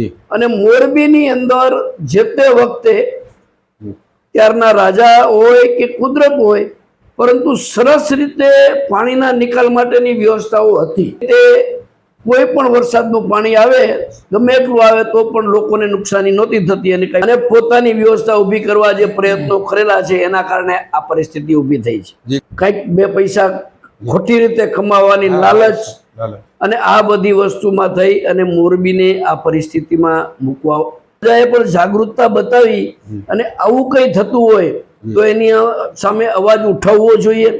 અને મોરબીની અંદર જે તે વખતે ત્યારના રાજા હોય કે કુદરત હોય, પરંતુ સરસ રીતે પાણીના નિકાલ માટેની વ્યવસ્થાઓ હતી. તે કોઈ પણ વરસાદનું પાણી આવે, ગમે એટલું આવે તો પણ લોકોને નુકસાની નહોતી થતી અને પોતાની વ્યવસ્થા ઊભી કરવા જે પ્રયત્નો કરેલા છે એના કારણે આ પરિસ્થિતિ ઊભી થઈ છે. કંઈક બે પૈસા ખોટી રીતે કમાવાની લાલચ અને આ બધી વસ્તુમાં થઈ અને મોરબીને આ પરિસ્થિતિમાં મૂકવા પણ જાગૃતતા બતાવી અને આવું કંઈ થતું હોય તો એની સામે અવાજ ઉઠાવવો જોઈએ.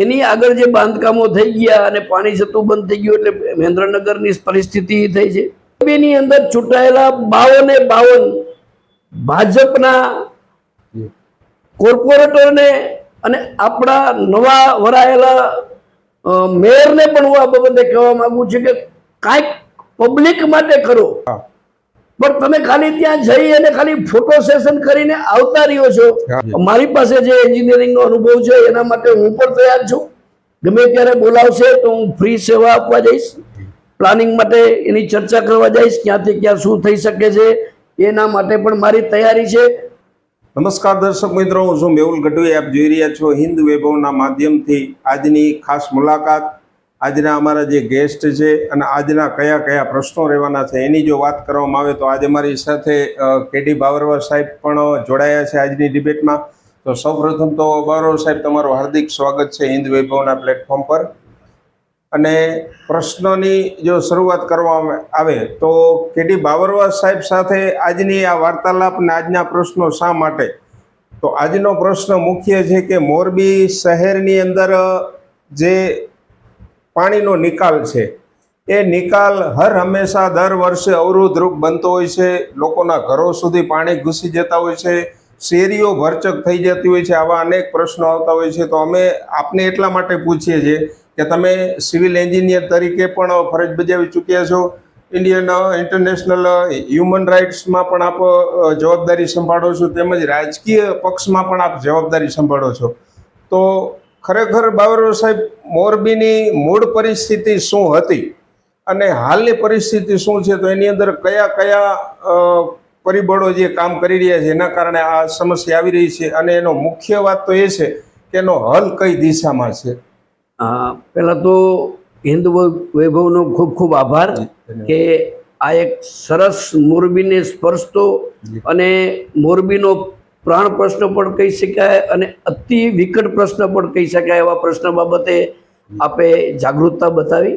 એની આગળ જે બાંધકામો થઈ ગયા અને પાણી જતું બંધ થઈ ગયું એટલે મહેન્દ્રનગરની પરિસ્થિતિ થઈ છે. મોરબીની અંદર ચૂંટાયેલા 52 ભાજપના કોર્પોરેટરને અને આપણા નવા વરાયેલા મેયરને પણ હું આ બાબતે કહેવા માંગુ છું કે કાંઈક પબ્લિક માટે કરો, પણ તમે ખાલી ત્યાં જઈ અને ખાલી ફોટો સેશન કરીને આવતા રહ્યો છો. મારી પાસે જે એન્જિનિયરિંગનો અનુભવ છે એના માટે હું પણ તૈયાર છું. ગમે ત્યારે બોલાવશે તો હું ફ્રી સેવા આપવા જઈશ, પ્લાનિંગ માટે એની ચર્ચા કરવા જઈશ, ક્યાંથી ક્યાં શું થઈ શકે છે એના માટે પણ મારી તૈયારી છે. નમસ્કાર દર્શક મિત્રો, હું છું મેહુલ ગઢવી. આપ જોઈ રહ્યા છો હિન્દ વૈભવના માધ્યમથી આજની ખાસ મુલાકાત. આજના અમારા જે ગેસ્ટ છે અને આજના કયા કયા પ્રશ્નો રહેવાના છે એની જો વાત કરવામાં આવે તો આજે મારી સાથે કેડી બાવરવા સાહેબ પણ જોડાયા છે આજની ડિબેટમાં. તો સૌપ્રથમ તો બાવરવા સાહેબ, તમારું હાર્દિક સ્વાગત છે હિન્દ વૈભવના પ્લેટફોર્મ પર. અને પ્રશ્નની જો શરૂઆત કરવામાં આવે તો કેડી બાવરવા સાહેબ સાથે આજની આ વાર્તાલાપ અને આજના પ્રશ્નો શા માટે? તો આજનો પ્રશ્ન મુખ્ય છે કે મોરબી શહેરની અંદર જે પાણીનો નિકાલ છે એ નિકાલ હર હંમેશા દર વર્ષે અવરોધરૂપ બનતો હોય છે. લોકોના ઘરો સુધી પાણી ઘૂસી જતા હોય છે, શેરીઓ ભરચક થઈ જતી હોય છે. આવા અનેક પ્રશ્નો આવતા હોય છે. તો અમે આપને એટલા માટે પૂછીએ છીએ કે તમે સિવિલ એન્જિનિયર તરીકે પણ ફરજ બજાવી ચૂક્યા છો, ઇન્ટરનેશનલ હ્યુમન રાઇટ્સમાં પણ આપ જવાબદારી સંભાળો છો, તેમજ રાજકીય પક્ષમાં પણ આપ જવાબદારી સંભાળો છો. તો ખરેખર બાવરવા સાહેબ, મોરબીની મૂળ પરિસ્થિતિ શું હતી અને હાલની પરિસ્થિતિ શું છે? તો એની અંદર કયા કયા પરિબળો જે કામ કરી રહ્યા છે એના કારણે આ સમસ્યા આવી રહી છે, અને એનો મુખ્ય વાત તો એ છે કે એનો હલ કઈ દિશામાં છે? પહેલા તો હિન્દ વૈભવનો ખૂબ ખૂબ આભાર કે આ એક સરસ મોરબીને સ્પર્શતો અને મોરબીનો પ્રાણ પ્રશ્ન પણ કહી શકાય અને અતિ વિકટ પ્રશ્ન પણ કહી શકાય એવા પ્રશ્ન બાબતે આપે જાગૃતતા બતાવી.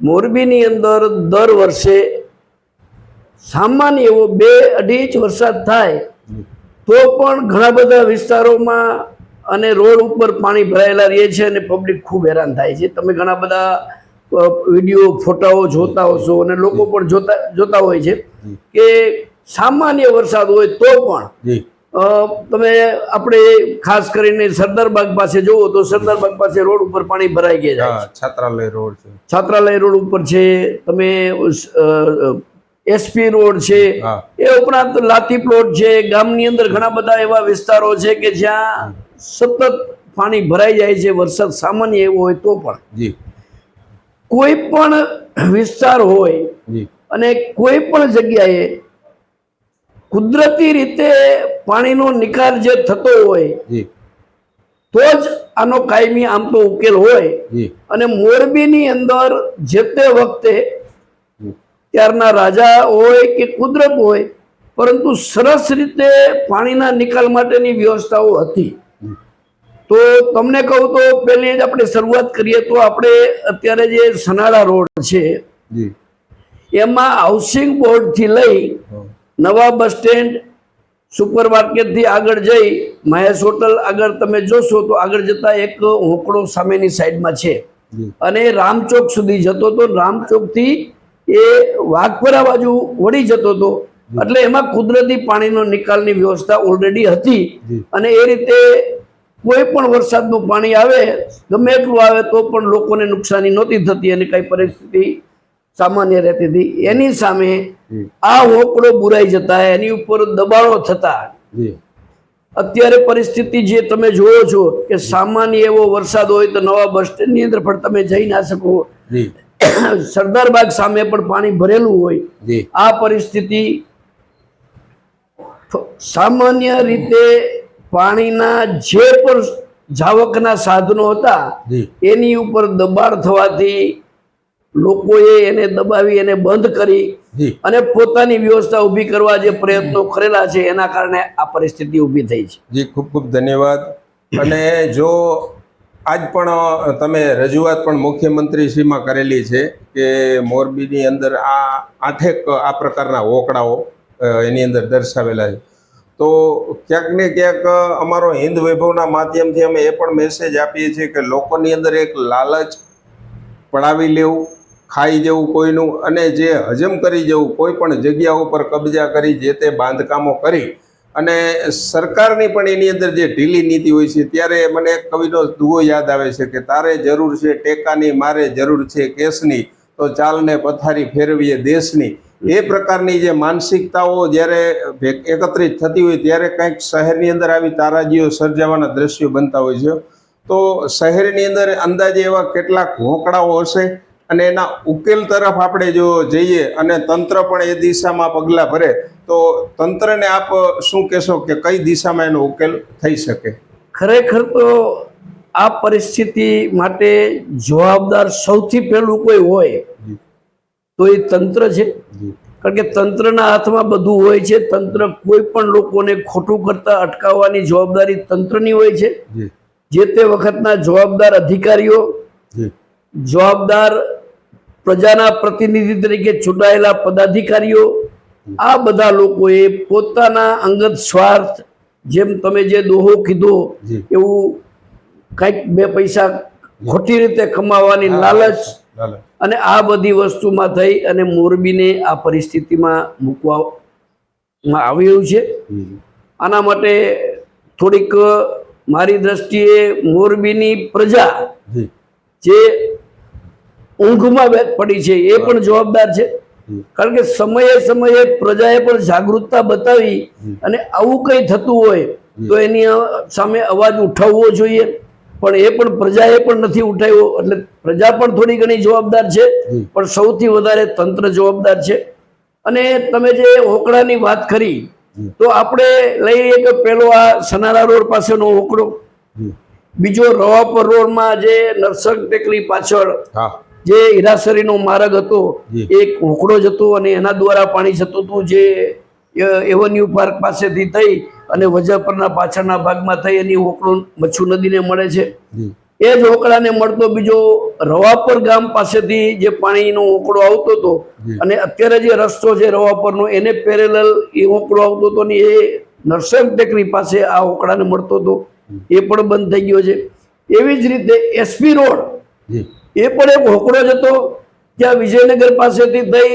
મોરબીની અંદર દર વર્ષે સામાન્ય એવો 2-2.5 ઇંચ વરસાદ થાય તો પણ ઘણા બધા વિસ્તારોમાં અને રોડ ઉપર પાણી ભરાયેલા રહે છે અને પબ્લિક ખૂબ હેરાન થાય છે. તમે ઘણા બધા વિડીયો ફોટાઓ જોતા હશો અને લોકો પણ જોતા હોય છે કે સામાન્ય વરસાદ હોય તો પણ તમે આપણે ખાસ કરીને સરદારબાગ પાસે જુઓ તો સરદારબાગ પાસે રોડ ઉપર પાણી ભરાઈ ગયા છે. છાત્રાલય રોડ છે, છાત્રાલય રોડ ઉપર છે, તમે એસપી રોડ છે, એ ઉપરાંત લાતી પ્લોટ છે. ગામની અંદર ઘણા બધા એવા વિસ્તારો છે કે જ્યાં સતત પાણી ભરાઈ જાય છે. વરસાદ સામાન્ય એવો હોય તો પણ કોઈ પણ વિસ્તાર હોય અને કોઈ પણ જગ્યાએ કુદરતી રીતે પાણીનો નિકાલ જે થતો હોય તો જ આનો કાયમી આમ તો ઉકેલ હોય. અને મોરબીની અંદર જે તે વખતે ત્યારના રાજા હોય કે કુદરત હોય, પરંતુ સરસ રીતે પાણીના નિકાલ માટેની વ્યવસ્થાઓ હતી. તો તમને કહું તો પહેલી જ આપણે શરૂઆત કરીએ તો આપણે અત્યારે જે સનાળા રોડ છે એમાં હાઉસિંગ બોર્ડથી લઈ નવા બસ સ્ટેન્ડ, સુપર માર્કેટથી આગળ જઈ મહેશ હોટલ આગળ તમે જોશો તો આગળ જતા એક હોકડો સામેની સાઈડમાં છે અને રામચોક સુધી જતો હતો. રામચોકથી એ વાઘપરા બાજુ વળી જતો હતો. એટલે એમાં કુદરતી પાણીનો નિકાલની વ્યવસ્થા ઓલરેડી હતી અને એ રીતે કોઈ પણ વરસાદનું પાણી આવે, ગમે એટલું આવે તો પણ લોકોને નુકસાની નહોતી થતી અને કઈ પરિસ્થિતિ સામાન્ય રહેતી હતી. એની સામે આ હોકડો બુરાઈ જતા, એની ઉપર દબાણો થતા અત્યારે પરિસ્થિતિ જે તમે જોવો છો કે સામાન્ય એવો વરસાદ હોય તો નવા બસ સ્ટેન્ડની અંદર પણ તમે જઈ ના શકો. સરદારબાગ સામે પણ પાણી ભરેલું હોય, જી આ પરિસ્થિતિ સામાન્ય રીતે પાણીના જે પણ જાવકના સાધનો હતા જી એની ઉપર દબાણ થવાથી લોકોએ એને દબાવી એને બંધ કરી જી અને પોતાની વ્યવસ્થા ઊભી કરવા જે પ્રયત્નો કરેલા છે એના કારણે આ પરિસ્થિતિ ઊભી થઈ છે. જી ખૂબ ખૂબ ધન્યવાદ. અને જો આજ પણ તમે રજૂઆત પણ મુખ્યમંત્રીશ્રીમાં કરેલી છે કે મોરબીની અંદર આઠેક આ પ્રકારના હોકળાઓ એની અંદર દર્શાવેલા છે, તો ક્યાંક ને ક્યાંક અમારો હિન્દ વૈભવના માધ્યમથી અમે એ પણ મેસેજ આપીએ છીએ કે લોકોની અંદર એક લાલચ પડાવી લેવું, ખાઈ જવું કોઈનું, અને જે હજમ કરી જવું, કોઈ પણ જગ્યા ઉપર કબજા કરી જે તે બાંધકામો કરી અને સરકારની પણ એની અંદર જે ઢીલી નીતિ હોય છે, ત્યારે મને એક કવિનો દુહો યાદ આવે છે કે તારે જરૂર છે ટેકાની, મારે જરૂર છે કેસની, તો ચાલને પથારી ફેરવીએ દેશની. એ પ્રકારની જે માનસિકતાઓ જ્યારે એકત્રિત થતી હોય ત્યારે કંઈક શહેરની અંદર આવી તારાજીઓ સર્જાવાના દ્રશ્યો બનતા હોય છે. તો શહેરની અંદર અંદાજે એવા કેટલાક હોકળાઓ હશે અને એના ઉકેલ તરફ આપણે જો જઈએ અને તંત્ર પણ એ દિશામાં પગલાં ભરે તો તંત્રને આપ શું કહેશો કે કઈ દિશામાં એનો ઉકેલ થઈ શકે? ખરેખર તો આ પરિસ્થિતિ માટે જવાબદાર સૌથી પહેલું કોઈ હોય તો એ તંત્ર છે. કારણ કે તંત્રના હાથમાં બધું હોય છે. તંત્ર કોઈ પણ લોકોને ખોટું કરતા અટકાવવાની જવાબદારી તંત્રની હોય છે. જે તે વખતના જવાબદાર અધિકારીઓ, જવાબદાર પ્રજાના પ્રતિનિધિ તરીકે ચૂંટાયેલા પદાધિકારીઓ, આ બધા લોકોએ પોતાના અંગત સ્વાર્થ, જેમ તમે જે દોહો કીધો એવું કંઈક બે પૈસા ખોટી રીતે કમાવાની લાલચ અને આ બધી વસ્તુમાં થઈ અને મોરબીને આ પરિસ્થિતિમાં મૂકવામાં આવ્યું છે. આના માટે થોડીક મારી દ્રષ્ટિએ મોરબીની પ્રજા જે ઊંઘમાં પડી છે એ પણ જવાબદાર છે. કારણ કે સમયે સમયે પ્રજાએ પણ જાગૃતતા બતાવી અને આવું કંઈ થતું હોય તો એની સામે અવાજ ઉઠાવવો જોઈએ, પણ એ પણ પ્રજાએ પણ નથી ઉઠાવ્યો. એટલે પ્રજા પણ થોડી ઘણી જવાબદાર છે, પણ સૌથી વધારે તંત્ર જવાબદાર છે. અને તમે જે હોકળાની વાત કરી તો આપણે લઈએ કે પેલો આ સનારા રોડ પાસેનો હોકળો, બીજો રવાપર રોડમાં જે નરસંગ ટેકરી પાછળ જે હીરાસરીનો માર્ગ હતો એક હોકળો જ હતો અને એના દ્વારા પાણી જતું હતું, જે એવન્યુ પાર્ક પાસેથી થઈ અને વજરપરના પાછળના ભાગમાં થઈ એની હોકળો મચ્છુ નદીને મળે છે. એ જ હોકળાને મળતો બીજો રવાપર ગામ પાસેથી જે પાણીનો હોકળો આવતો હતો અને અત્યારે જે રસ્તો છે રવાપરનો એને પેરેલલ એ હોકળો આવતો હતો ને એ નરસંગ ટેકરી પાસે આ હોકળાને મળતો હતો, એ પણ બંધ થઈ ગયો છે. એવી જ રીતે એસપી રોડ એ પણ એક હોકળો જ હતો, ત્યાં વિજયનગર પાસેથી થઈ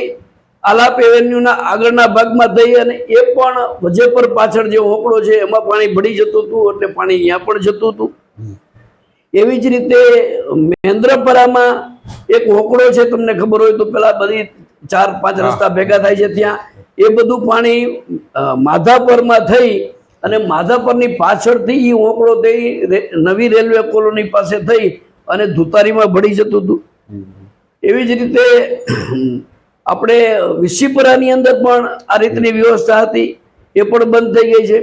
આલાપ એવેન્યુના આગળના ભાગમાં થઈ અને એ પણ વજેપર પાછળ જે હોકળો છે એમાં પાણી ભળી જતું હતું, એટલે પાણી અહીંયા પણ જતું હતું. એવી જ રીતે મહેન્દ્રપરામાં એક હોકળો છે, તમને ખબર હોય તો પેલા બધી 4-5 રસ્તા ભેગા થાય છે ત્યાં, એ બધું પાણી માધાપરમાં થઈ અને માધાપરની પાછળથી એ હોકળો થઈ નવી રેલવે કોલોની પાસે થઈ અને ધુતારીમાં ભળી જતું હતું. એવી જ રીતે આપણે વિસીપરાની અંદર પણ આ રીતની વ્યવસ્થા હતી, એ પણ બંધ થઈ ગઈ છે.